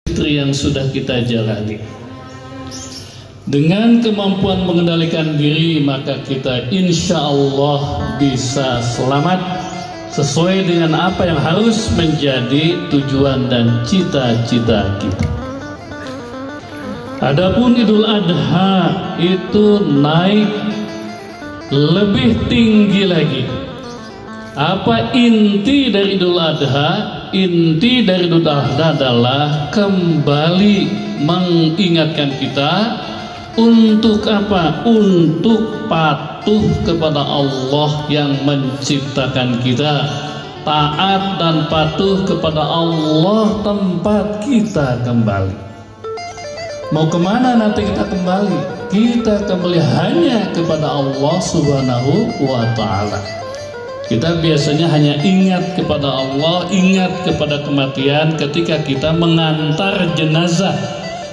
fitri yang sudah kita jalani. Dengan kemampuan mengendalikan diri, maka kita insya Allah bisa selamat sesuai dengan apa yang harus menjadi tujuan dan cita-cita kita. Adapun Idul Adha itu naik lebih tinggi lagi. Apa inti dari Idul Adha? Inti dari Idul Adha adalah kembali mengingatkan kita untuk apa? Untuk patuh kepada Allah yang menciptakan kita, taat dan patuh kepada Allah tempat kita kembali. Mau kemana nanti kita kembali? Kita kembali hanya kepada Allah Subhanahu wa Ta'ala. Kita biasanya hanya ingat kepada Allah, ingat kepada kematian ketika kita mengantar jenazah.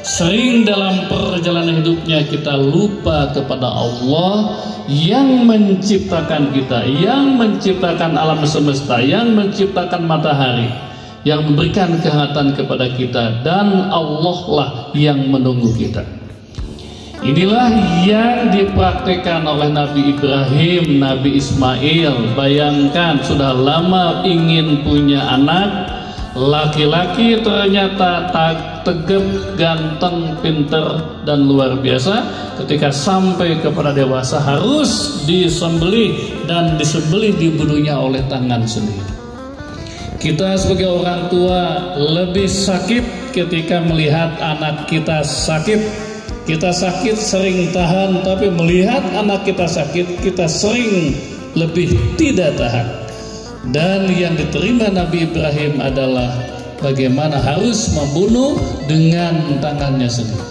Sering dalam perjalanan hidupnya kita lupa kepada Allah yang menciptakan kita, yang menciptakan alam semesta, yang menciptakan matahari, yang memberikan kehangatan kepada kita, dan Allah lah yang menunggu kita. Inilah yang dipraktikkan oleh Nabi Ibrahim, Nabi Ismail. Bayangkan, sudah lama ingin punya anak laki-laki, ternyata tegap, ganteng, pinter, dan luar biasa. Ketika sampai kepada dewasa harus disembelih, dan disembelih dibunuhnya oleh tangan sendiri. Kita sebagai orang tua lebih sakit ketika melihat anak kita sakit. Kita sakit sering tahan, tapi melihat anak kita sakit kita sering lebih tidak tahan. Dan yang diterima Nabi Ibrahim adalah bagaimana harus membunuh dengan tangannya sendiri.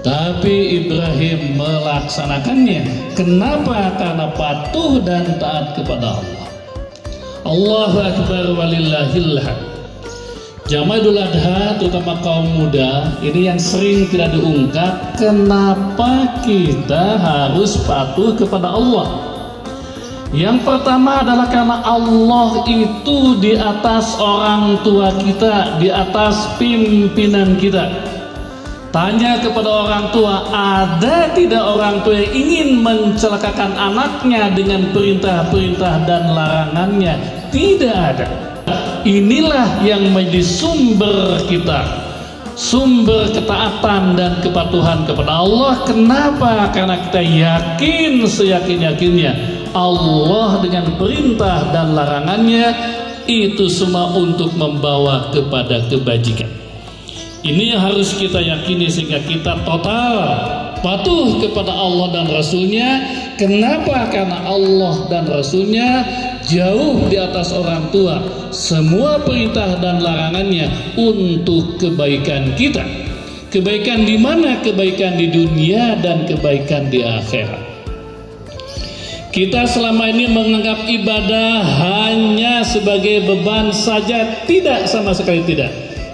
Tapi Ibrahim melaksanakannya. Kenapa? Karena patuh dan taat kepada Allah. Allahu Akbar walillahil hamd. Jamaah Idul Adha, terutama kaum muda, ini yang sering tidak diungkap. Kenapa kita harus patuh kepada Allah? Yang pertama adalah karena Allah itu di atas orang tua kita, di atas pimpinan kita. Tanya kepada orang tua, ada tidak orang tua yang ingin mencelakakan anaknya dengan perintah-perintah dan larangannya? Tidak ada. Inilah yang menjadi sumber kita, sumber ketaatan dan kepatuhan kepada Allah. Kenapa? Karena kita yakin seyakin-yakinnya Allah dengan perintah dan larangannya itu semua untuk membawa kepada kebajikan. Ini yang harus kita yakini sehingga kita total patuh kepada Allah dan Rasulnya. Kenapa? Karena Allah dan Rasulnya jauh di atas orang tua. Semua perintah dan larangannya untuk kebaikan kita. Kebaikan di mana? Kebaikan di dunia dan kebaikan di akhirat. Kita selama ini menganggap ibadah hanya sebagai beban saja. Tidak, sama sekali tidak.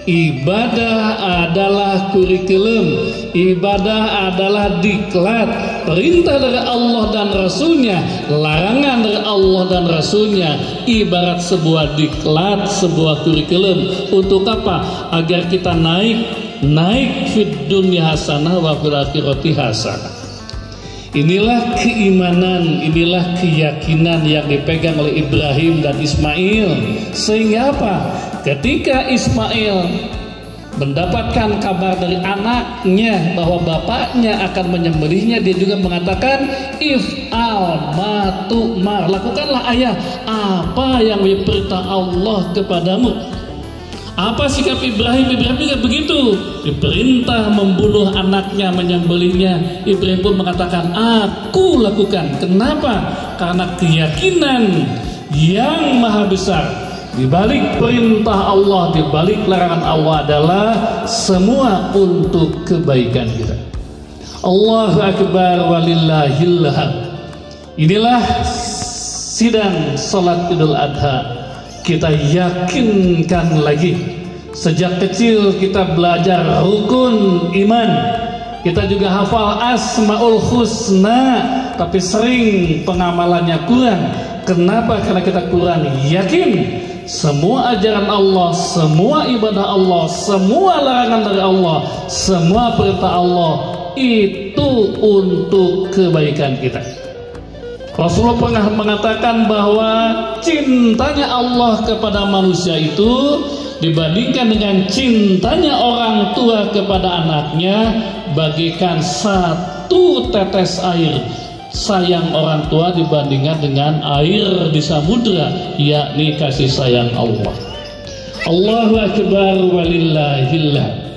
Ibadah adalah kurikulum, ibadah adalah diklat. Perintah dari Allah dan Rasulnya, larangan dari Allah dan Rasulnya ibarat sebuah diklat, sebuah kurikulum. Untuk apa? Agar kita naik fid dunya hasanah wa fil akhirati hasanah. Inilah keimanan, inilah keyakinan yang dipegang oleh Ibrahim dan Ismail. Sehingga apa? Ketika Ismail mendapatkan kabar dari anaknya bahwa bapaknya akan menyembelihnya, dia juga mengatakan, if'al ma tu'mar, lakukanlah ayah apa yang diperintah Allah kepadamu. Apa sikap Ibrahim? Ibrahim juga begitu. Diperintah membunuh anaknya, menyembelihnya, Ibrahim pun mengatakan, aku lakukan. Kenapa? Karena keyakinan yang maha besar di balik perintah Allah, di balik larangan Allah adalah semua untuk kebaikan kita. Allahu Akbar walillahil hamd. Inilah sidang salat Idul Adha. Kita yakinkan lagi. Sejak kecil kita belajar rukun iman. Kita juga hafal Asmaul Husna, tapi sering pengamalannya kurang. Kenapa? Karena kita kurang yakin. semua ajaran Allah, semua ibadah Allah, semua larangan dari Allah, semua perintah Allah itu untuk kebaikan kita. Rasulullah pernah mengatakan bahwa cintanya Allah kepada manusia itu dibandingkan dengan cintanya orang tua kepada anaknya bagaikan satu tetes air. Sayang orang tua dibandingkan dengan air di samudra, yakni kasih sayang Allah. Allahu akbar walillahillah.